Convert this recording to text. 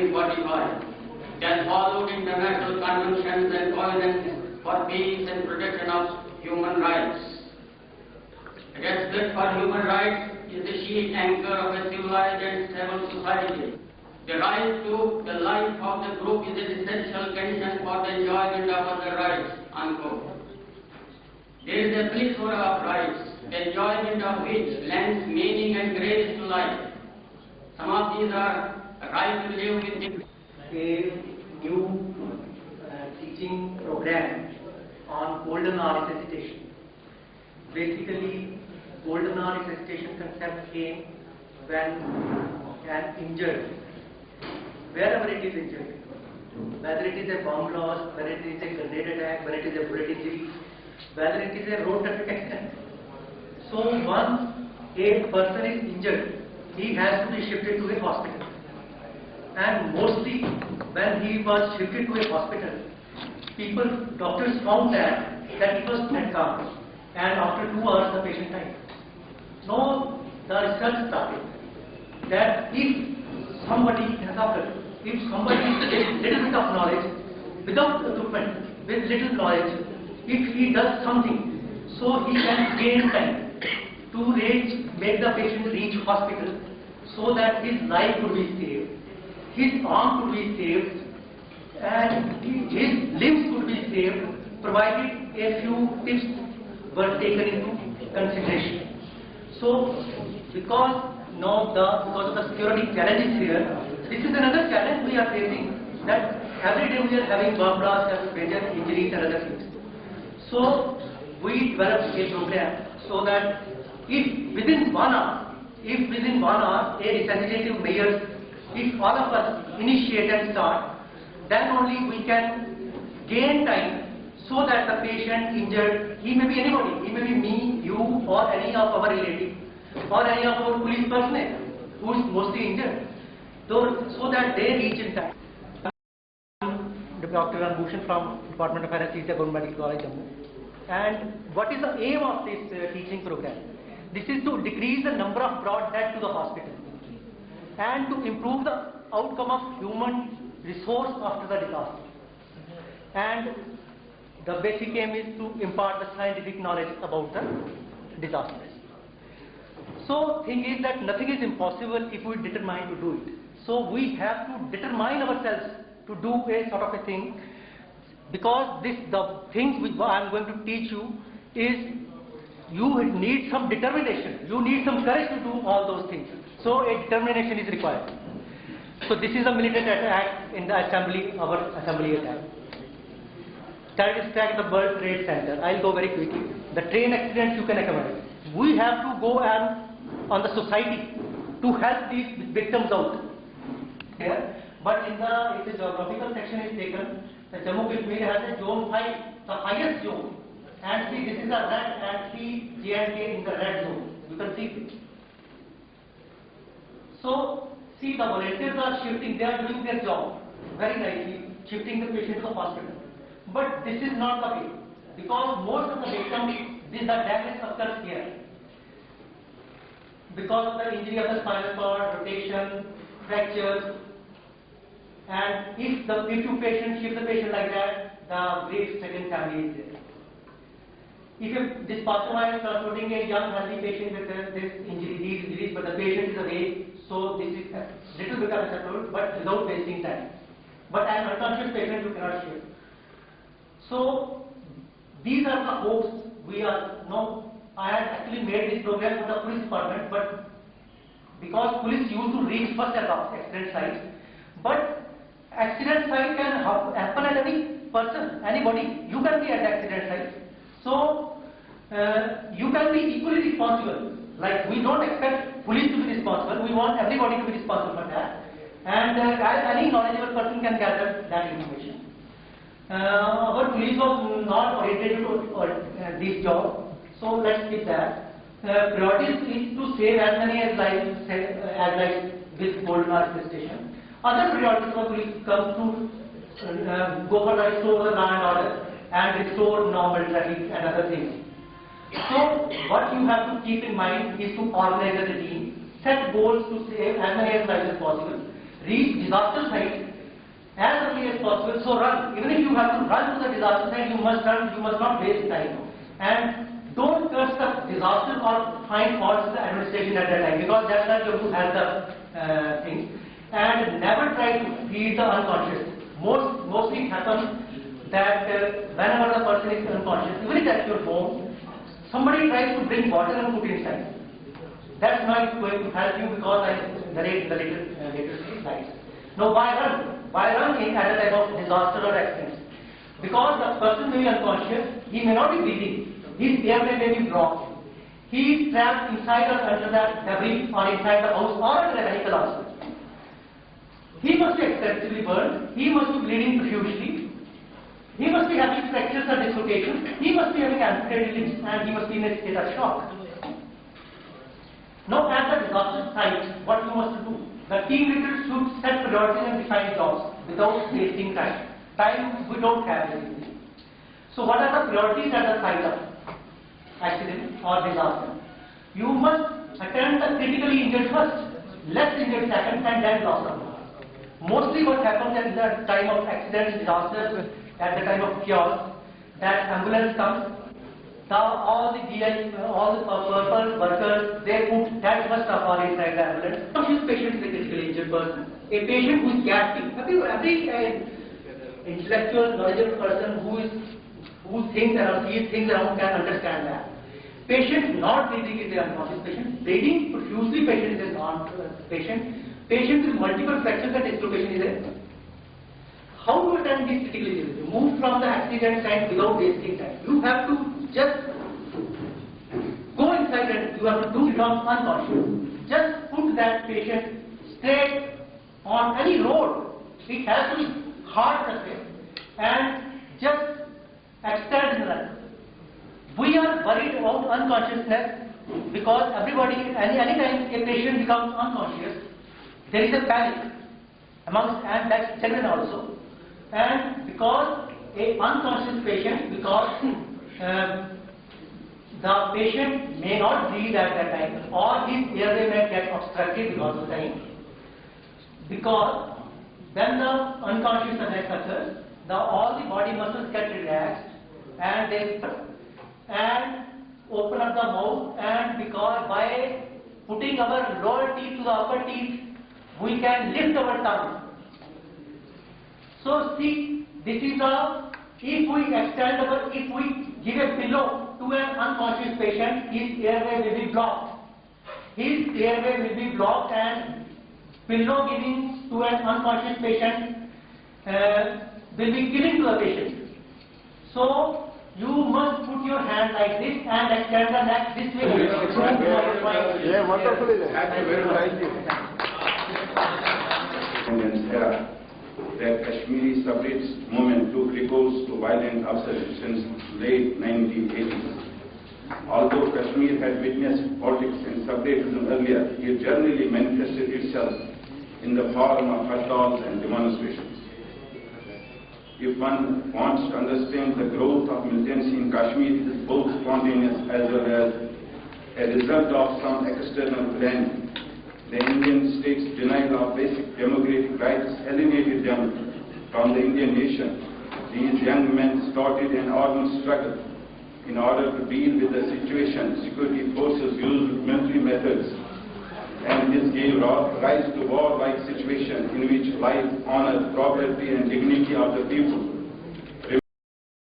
1945. It has followed international conventions and covenants for peace and protection of human rights. It has stood for human rights is the chief anchor of a civilized and stable society. The right to the life of the group is an essential condition for the enjoyment of other rights, unquote. There is a plethora of rights, the enjoyment of which lends meaning and grace to life. Some of these are right to live with a new teaching program on golden hour resuscitation. Basically, golden hour resuscitation concept came when an injured, wherever it is injured, whether it is a bomb blast, whether it is a grenade attack, whether it is a bullet injury, whether it is a road traffic accident. So once a person is injured, he has to be shifted to a hospital. And mostly when he was shifted to a hospital, doctors found that he was dead calm. And after 2 hours the patient died. Now the research started that if somebody has suffered, if somebody with little bit of knowledge, without equipment, with little knowledge, if he does something, so he can gain time to make the patient reach hospital so that his life could be saved, his arm could be saved, and his limbs could be saved, provided a few tips were taken into consideration. So, because of the security challenges here, this is another challenge we are facing, that every day we are having bomb blasts, major injuries and other things. So, we developed a program so that if within 1 hour, a resuscitative measures, if all of us initiate and start, then only we can gain time so that the patient injured, he may be anybody, he may be me, you, or any of our relatives, or any of our police personnel who is mostly injured, so that they reach in time. Dr. Bhushan from Department of Anesthesia, Government Medical College, Jammu. And what is the aim of this teaching program? This is to decrease the number of brought deaths to the hospital and to improve the outcome of human resource after the disaster. And the basic aim is to impart the scientific knowledge about the disasters. So, thing is that nothing is impossible if we determine to do it. So, we have to determine ourselves to do a sort of a thing, because the things which I am going to teach you is you need some determination, you need some courage to do all those things. So, a determination is required. So, this is a militant attack in the assembly, our assembly attack. Terrorist attack at the World Trade Center. I will go very quickly. The train accidents you can accommodate. We have to go on the society to help these victims out. Here, but in the geographical section is taken, the Jammu Kashmir has a zone 5, the highest zone. And see, this is a red, and see J&K in the red zone. You can see it. So, see, the volunteers are shifting, they are doing their job very nicely, shifting the patient to the hospital. But this is not the way, because most of the victims, the damage occurs here. Because of the injury of the spinal cord, rotation, fractures, and if you shift the patient like that, the great second family is there. If this passerby is transporting a young healthy patient with this injury, these injuries, but the patient is away, so this is a little bit acceptable, but without wasting time. But an unconscious patient you cannot shift. So these are the hopes we are now. I had actually made this program for the police department, but because police used to reach first at the accident site, but accident site can happen at any person, anybody. You can be at the accident site. So, you can be equally responsible. Like, we don't expect police to be responsible, we want everybody to be responsible for that. And any knowledgeable person can gather that information. Our police was not oriented to this job, so let's keep that. Priority is to save as many as lives with golden hour station. Other priorities for police come to go for the restore the law and order and restore normal traffic and other things. So, what you have to keep in mind is to organize as a team, set goals to save as many lives as possible, reach disaster site as early as possible. So run. Even if you have to run to the disaster site, you must run. You must not waste time. And don't curse the disaster or find faults in the administration at that time, because that's not going to help the thing. And never try to feed the unconscious. Mostly it happens that whenever the person is unconscious, even if at your home, somebody tries to bring water and put inside. That's not going to help you, because I narrate in the later slides. Now, why run? Why run in at a time of disaster or accident? Because the person may be unconscious, he may not be breathing, his airway may be blocked, he is trapped inside or under the debris or inside the house or under a vehicle also. He must be extensively burned, he must be bleeding profusely, he must be having fractures or dislocations, he must be having amputated limbs, and he must be in a state of shock. Now, at the disaster site, what you must do? The team leaders should set priorities and define jobs without wasting time. Time we don't have basically. So, what are the priorities at the site of accident or disaster? You must attend the critically injured first, less injured second, and then loss of life. Mostly what happens at the time of accidents, disasters, at the time of chaos, that ambulance comes, all the DL, all the purple workers, they put that much stuff all inside the ambulance. This patient is a critically injured person. A patient who is gasping. Every intellectual, knowledgeable person who thinks around, sees things around can understand that. Patient not breathing is an unconscious patient. Breathing profusely patient is a non-patient. Patient with multiple fractures and dislocation is a. How to attend this critically injured? Move from the accident site without wasting time. You have to just go inside and you have to do it on unconscious. Just put that patient straight on any road. It has to be hard surface and just extend the run. We are worried about unconsciousness because everybody, anytime a patient becomes unconscious, there is a panic amongst, and that's children also. And because a unconscious patient, because the patient may not breathe at that time, or his airway may get obstructed because of time. Because then the unconscious arrest occurs, all the body muscles get relaxed, and they open up the mouth, and because by putting our lower teeth to the upper teeth, we can lift our tongue. So see, this is if we give a pillow to an unconscious patient, his airway will be blocked. His airway will be blocked, and pillow giving to an unconscious patient will be killing to the patient. So you must put your hand like this and extend the neck this way. Era that Kashmiri separatist movement took recourse to violent upsurge since late 1980s. Although Kashmir had witnessed politics and separatism earlier, it generally manifested itself in the form of hartals and demonstrations. If one wants to understand the growth of militancy in Kashmir, it is both spontaneous as well as a result of some external planning. The Indian state's denial of basic democratic rights alienated them from the Indian nation. These young men started an armed struggle. In order to deal with the situation, security forces used military methods, and this gave rise to war-like situation in which life, honor, property and dignity of the people